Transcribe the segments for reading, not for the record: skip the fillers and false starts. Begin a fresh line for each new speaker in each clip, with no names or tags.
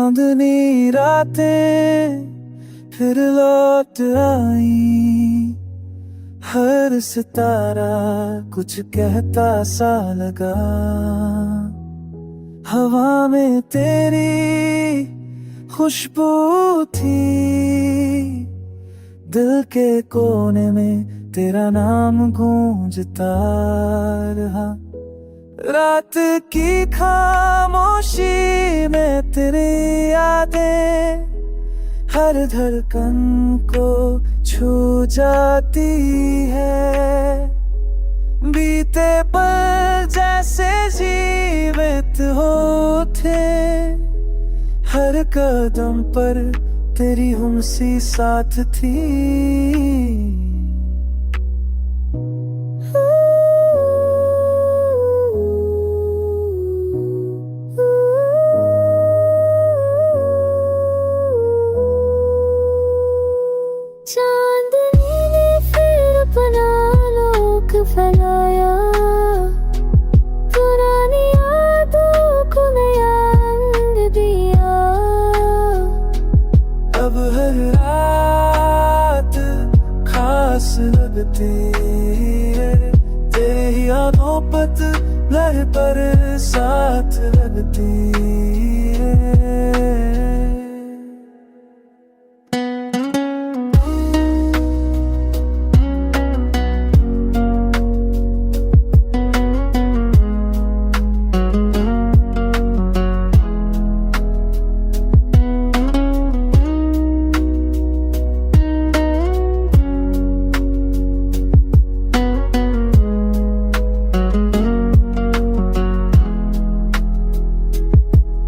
चांदनी रातें फिर लौट आई, हर सितारा कुछ कहता सा लगा। हवा में तेरी खुशबू थी, दिल के कोने में तेरा नाम गूंजता रहा। रात की खामोशी में तेरी यादें हर धड़कन को छू जाती है। बीते पल जैसे जीवित होते, हर कदम पर तेरी हमसी साथ थी।
चांदनी ने फिर अपना लोक फैलाया, पुरानी यादों को नया रंग दिया।
अब हर रात खास लगती है, तेरी यादों पर लहर पर साथ लगती है।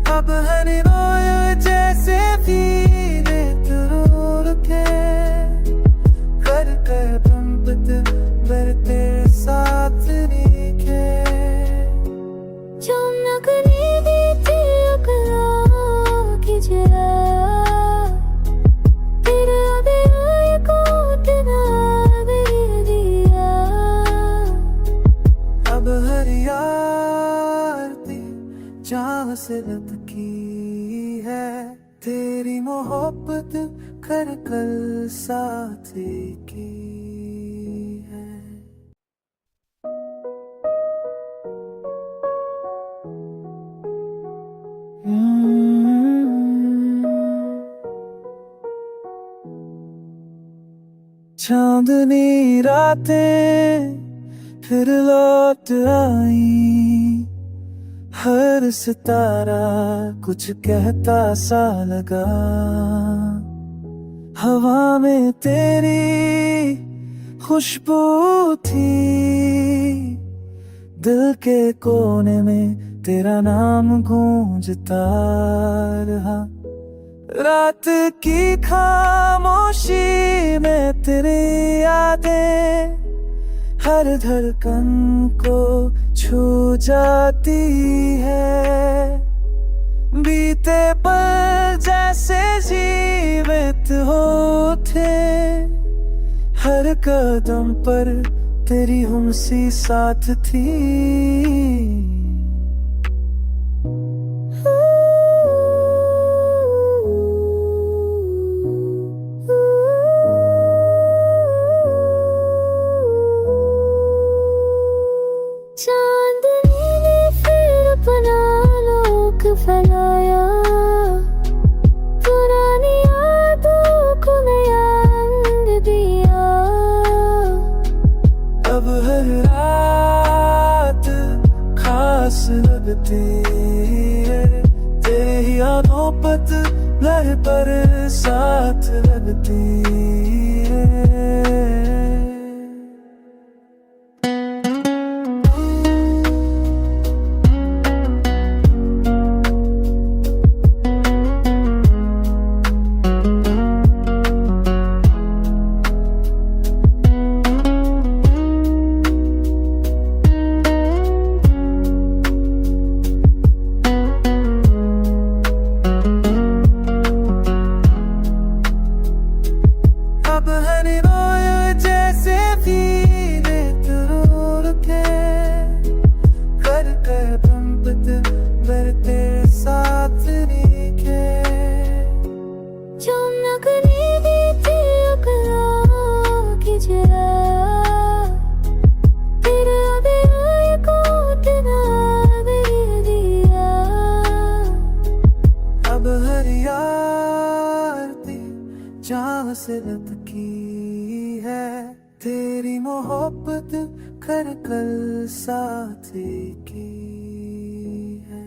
अब हर रोज जैसे धीरे तुर के कर कदम बढ़ते साथ दिखे।
चमक दी थी अखरों की जरा, फिर अभी को तेरा दिया।
अब हर यार जान से लपकी है, तेरी मोहब्बत कर कल साथ की है। चांदनी रातें फिर लौट आई, हर सितारा कुछ कहता सा लगा। हवा में तेरी खुशबू थी, दिल के कोने में तेरा नाम गूंजता रहा। रात की खामोशी में तेरी यादें हर धड़कन को छू जाती है। बीते पल जैसे जीवित होते, हर कदम पर तेरी हमसी साथ थी।
चांदनी ने फिर अपना लोक फैलाया, पुरानी यादों को नया रंग दिया।
अब हर रात खास लगती है, तेरी यादों पर लहर पर साथ लगती है।
करीबी थी अकरा की जरा तेरा दिया को तेरा दे दिया।
अब हर यार दी जान से लब की है, तेरी मोहब्बत कर कल साथ की है।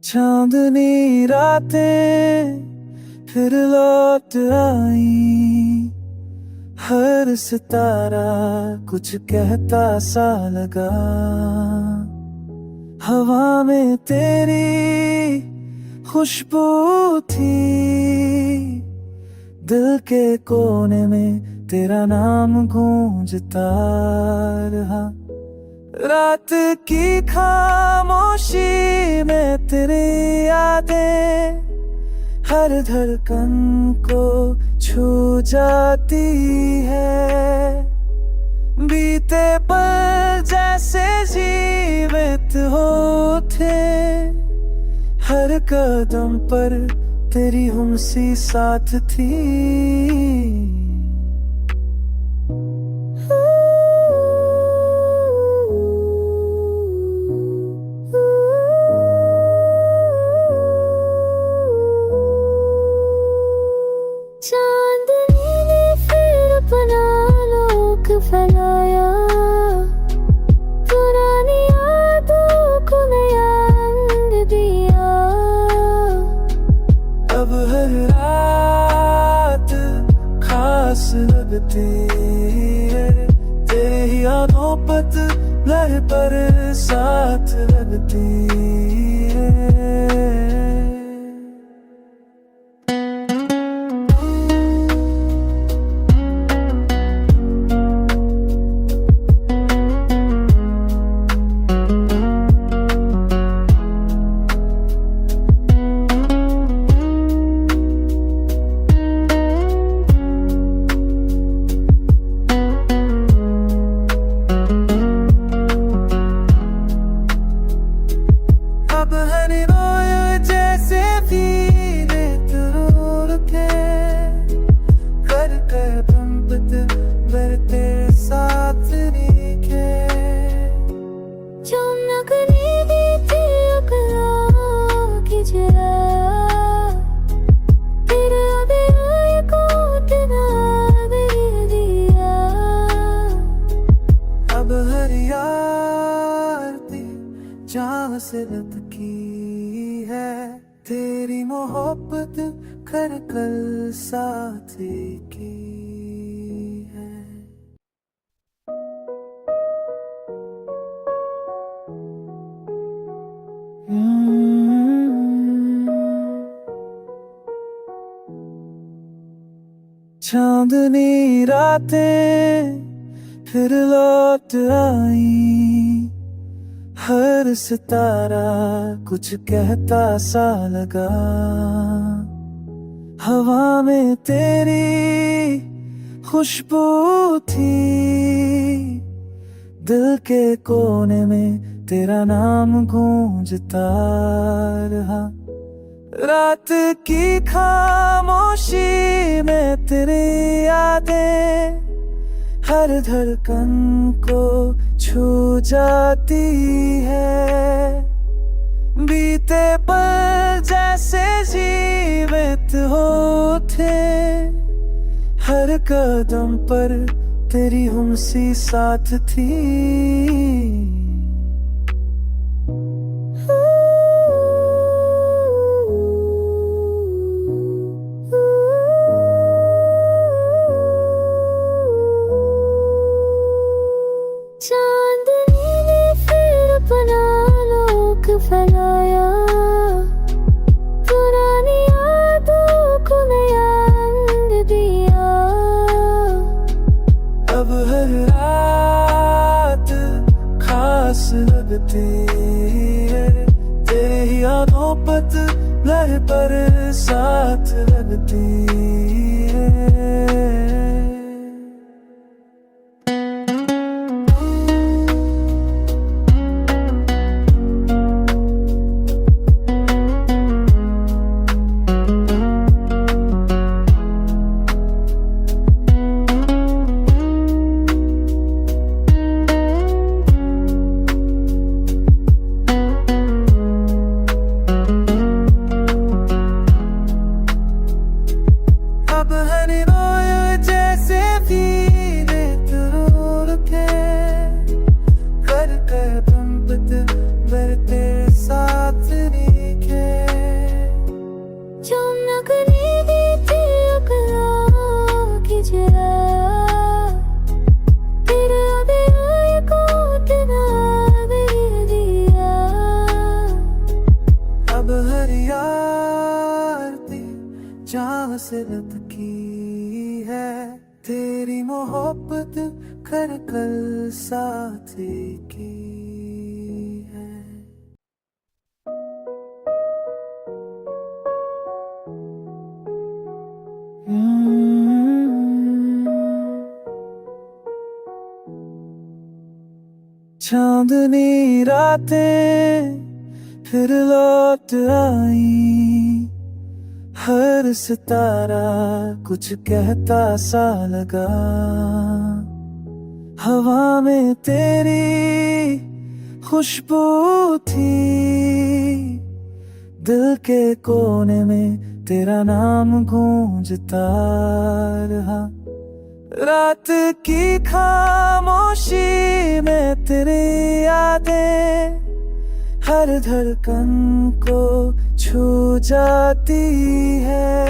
चांदनी रातें फिर लौट आई, हर सितारा कुछ कहता सा लगा। हवा में तेरी खुशबू थी, दिल के कोने में तेरा नाम गूंजता रहा। रात की खामोशी में तेरी यादें हर धड़कन को छू जाती है। बीते पल जैसे जीवित होते, हर कदम पर तेरी हमसी साथ थी।
चांदनी ने फिर अपना लोक फैलाया, पुरानी यादों को नया रंग दिया।
अब हर रात खास लगती है, तेरी यादों पतझड़ पर साथ लगती है। अब हर रोज जैसे पीने तुर के कर कदम बढ़ते साथ दिखे।
जो न करीबी थी अकरा की जरा तेरा दिया को तेरा दे दिया।
अब हर यार दी जान से लब की है, तेरी मोहब्बत कर कल साथ की है। चांदनी रातें फिर लौट आई, हर सितारा कुछ कहता सा लगा। हवा में तेरी खुशबू थी, दिल के कोने में तेरा नाम गूंजता रहा। रात की खामोशी में तेरी यादें हर धड़कन को छू जाती है। बीते पल जैसे जीवित होते, हर कदम पर तेरी हमसी साथ थी।
चांदनी ने फिर अपना लोक फैलाया, पुरानी यादों को नया रंग दिया।
अब हर रात खास लगती है, तेरी यादों पतझड़ पर साथ लगती है। तेरी मोहब्बत कर कल साथ की है। चांदनी रातें फिर लौट आई, हर सितारा कुछ कहता सा लगा। हवा में तेरी खुशबू थी, दिल के कोने में तेरा नाम गूंजता रहा। रात की खामोशी में तेरी यादें हर धड़कन को छू जाती है।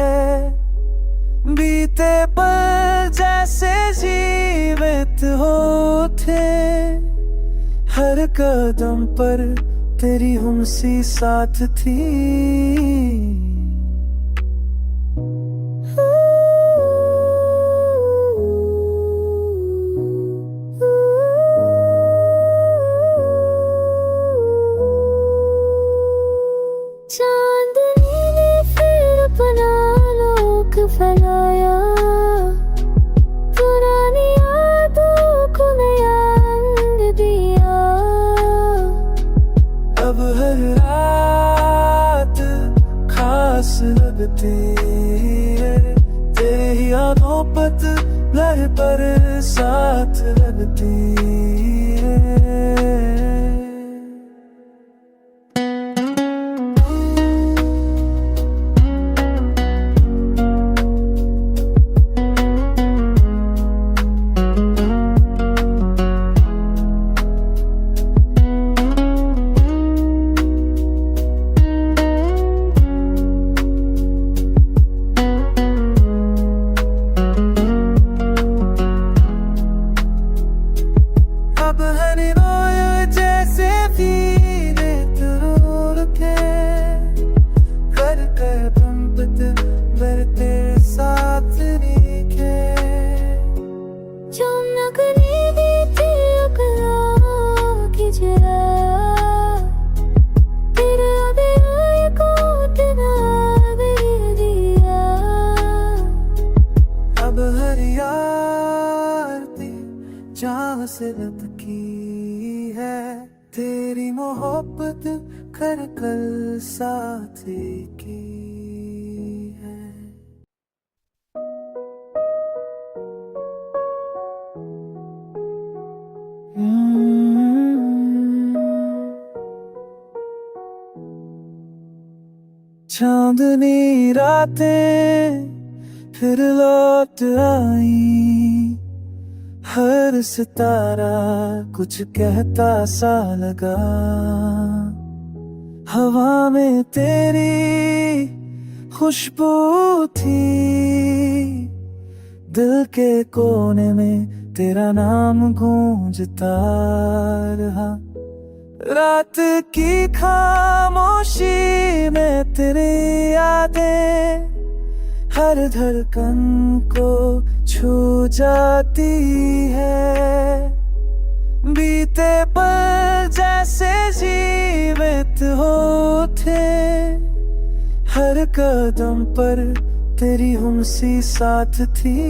बीते पल जैसे जीवित होते, हर कदम पर तेरी हमसी साथ थी।
चांदनी ने फिर अपना लोक फैलाया, पुरानी यादों को नया रंग दिया।
अब हर रात खास लगती है, तेरी यादों पतझड़ पर साथ लगती है। से की है, तेरी मोहब्बत कर कल साथ की है। चांदनी रातें फिर लौट आई, हर सितारा कुछ कहता सा लगा। हवा में तेरी खुशबू थी, दिल के कोने में तेरा नाम गूंजता रहा। रात की खामोशी में तेरी यादें हर धड़कन को छू जाती है। बीते पल जैसे जीवित होते, हर कदम पर तेरी हमसी साथ थी।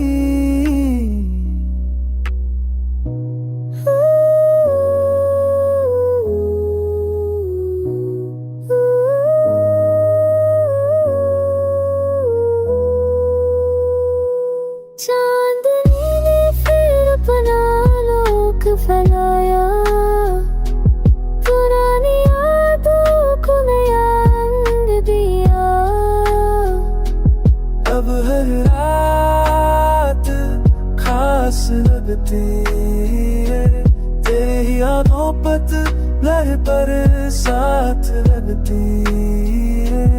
चांदनी ने फिर अपना लोक फैलाया, पुरानी यादों को नया रंग दिया।
अब हर रात खास लगती है, तेरी यादों पतझड़ पर साथ लगती है।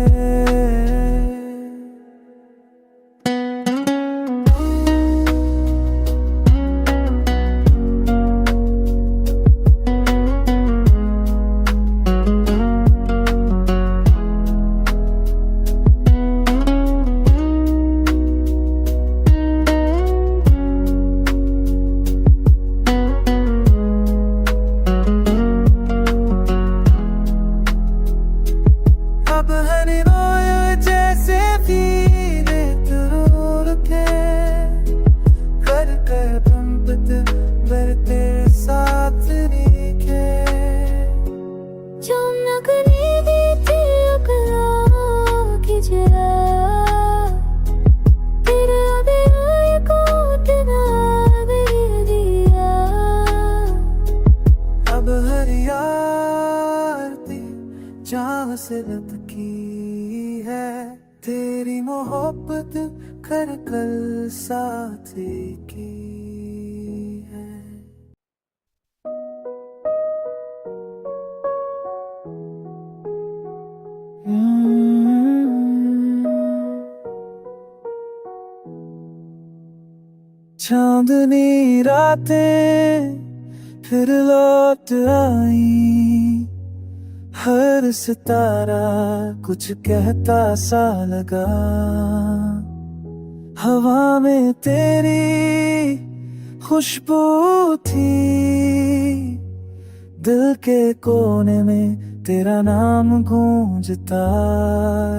सिलत की है तेरी मोहब्बत कर कल साथ की है। चांदनी रातें फिर लौट आई, हर सितारा कुछ कहता सा लगा। हवा में तेरी खुशबू थी, दिल के कोने में तेरा नाम गूंजता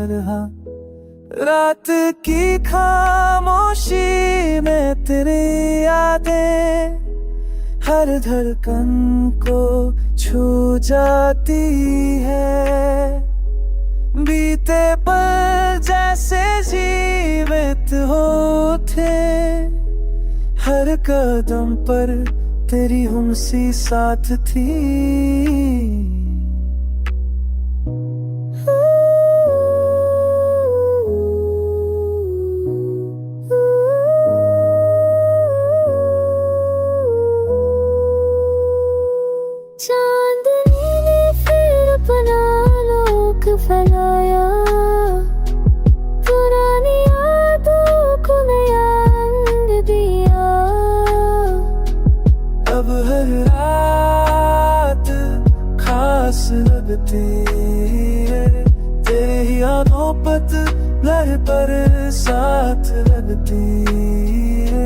रहा। रात की खामोशी में तेरी यादें हर धड़कन को छू जाती है। बीते पल जैसे जीवित होते, हर कदम पर तेरी हमसी साथ थी।
चांदनी ने फिर अपना लोक फैलाया, पुरानी यादों को नया रंग दिया।
अब हर रात खास लगती है, तेरी यादों पतझड़ पर साथ लगती है।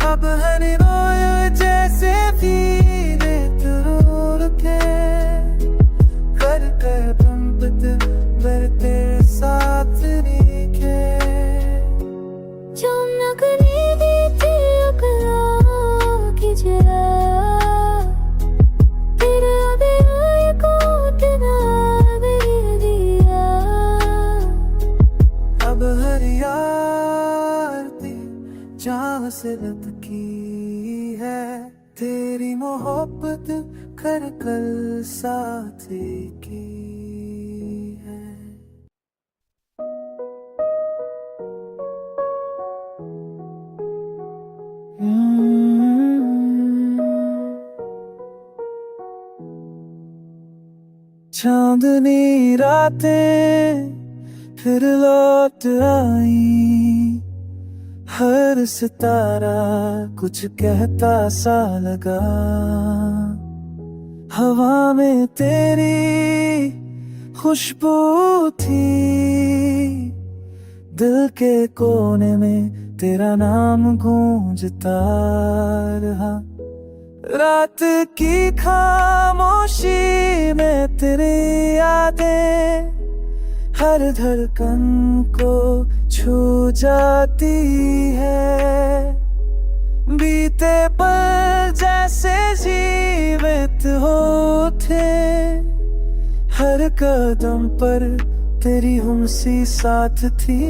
अब हर रोज जैसे धीरे तुर के कर कदम बढ़ते साथ दिखे।
चमकने दी थी अखरों की जरा, तेरा दिया को तेरा दिया।
अब हर यार दी जहाँ सिलत की है तेरी मोहब्बत कर कल साथ की है। चांदनी रातें फिर लौट आई, हर सितारा कुछ कहता सा लगा। हवा में तेरी खुशबू थी, दिल के कोने में तेरा नाम गूंजता रहा। रात की खामोशी में तेरी यादें हर धड़कन को छू जाती है। बीते पल जैसे जीवित होते, हर कदम पर तेरी हमसी साथ थी।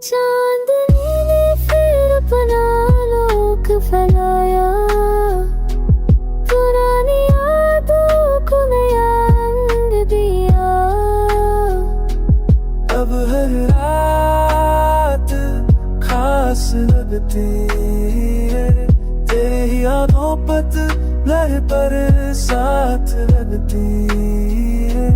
चांदनी ने फिर अपना लोक फैलाया, पुरानी यादों को नया रंग दिया।
अब हर रात खास लगती है, तेरी यादों पतझड़ पर साथ लगती है।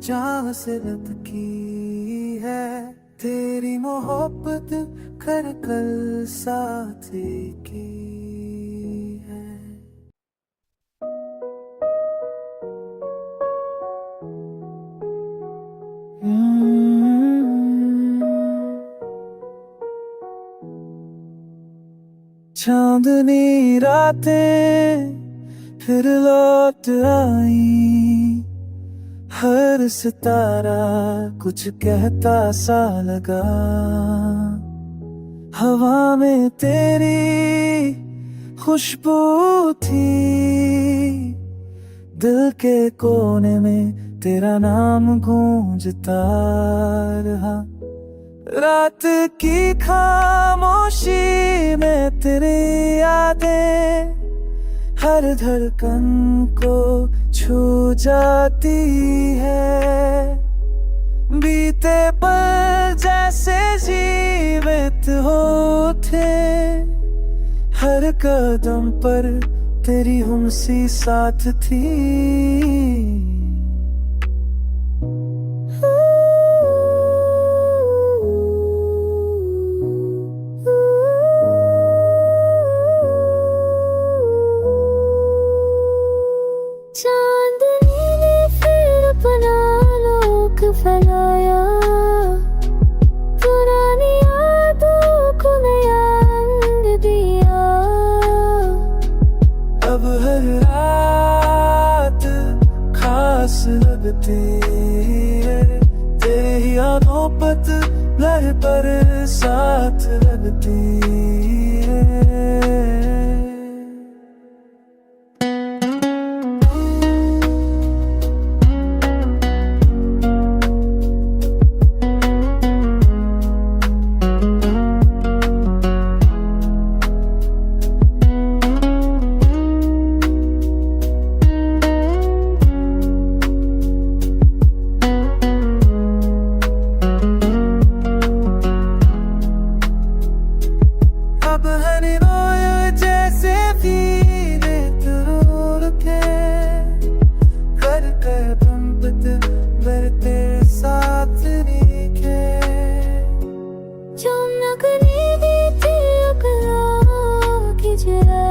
जहाँ से लटकी है तेरी मोहब्बत कर कल साथी की है। चांदनी रातें फिर लौट आई, हर सितारा कुछ कहता सा लगा। हवा में तेरी खुशबू थी, दिल के कोने में तेरा नाम गूंजता रहा। रात की खामोशी में तेरी यादें हर धड़कन को छू जाती है। बीते पल जैसे जीवित होते, हर कदम पर तेरी हमसी साथ थी।
चांदनी ने फिर अपना लोक फैलाया, पुरानी यादों को नया रंग दिया।
अब हर रात खास लगती है, तेरी यादों पतझड़ पर साथ लगती है। अब हर रोज जैसे धीरे तोड़ के कर कदम बढ़ते साथ दिखे।
चमकने दी थी अखरों की जरा,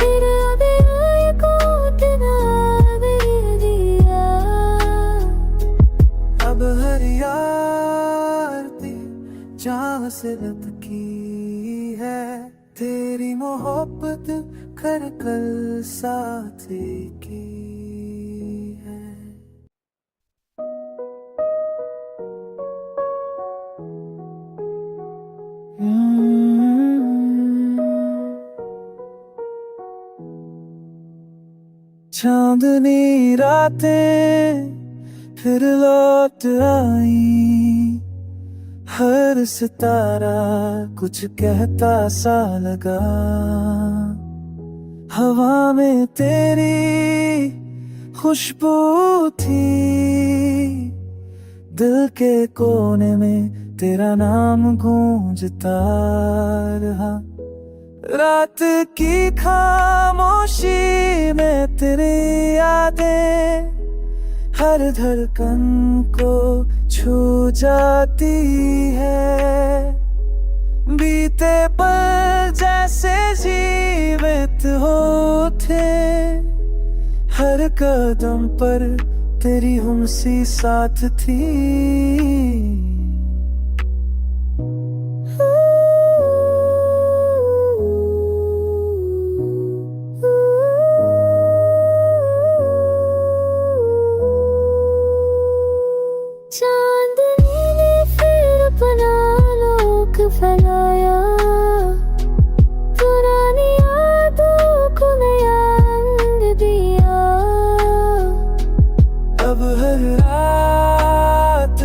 फिर अभी आए को तेरा दे दिया।
अब हर यार जहाँ से लटकी है तेरी मोहब्बत कर कल साथी की है। चांदनी रातें फिर लौट आई, हर सितारा कुछ कहता सा लगा। हवा में तेरी खुशबू थी, दिल के कोने में तेरा नाम गूंजता रहा। रात की खामोशी में तेरी यादें हर धड़कन को छू जाती है। बीते पल जैसे जीवित होते, हर कदम पर तेरी हमसी साथ थी।
चांदनी ने फिर अपना लोक फैलाया, पुरानी यादों को नया रंग दिया।
अब हर रात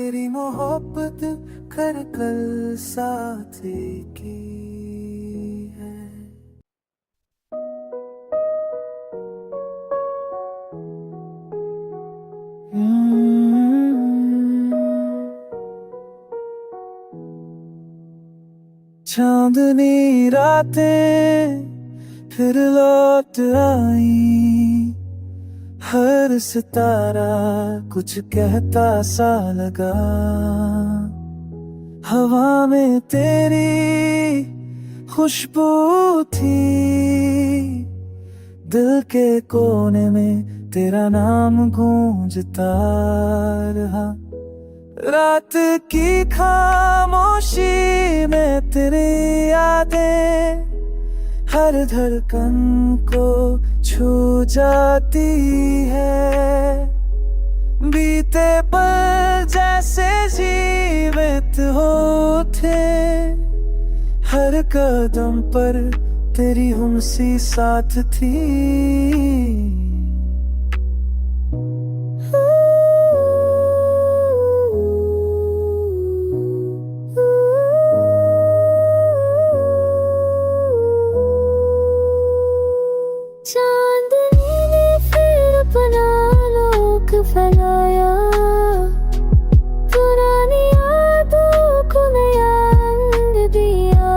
तेरी मोहब्बत कर कल साथ की है। चांदनी रातें फिर लौट आई, हर सितारा कुछ कहता सा लगा। हवा में तेरी खुशबू थी, दिल के कोने में तेरा नाम गूंजता रहा। रात की खामोशी में तेरी यादें हर धड़कन को छू जाती है। बीते पल जैसे जीवित होते, हर कदम पर तेरी हमसी साथ थी।
चांदनी ने फिर अपना लोक फैलाया, पुरानी यादों को नया रंग दिया।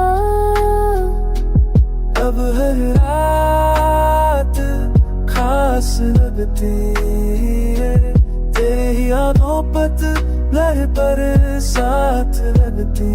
अब हर रात खास लगती है, तेरी यादों पर लहर पर साथ लगती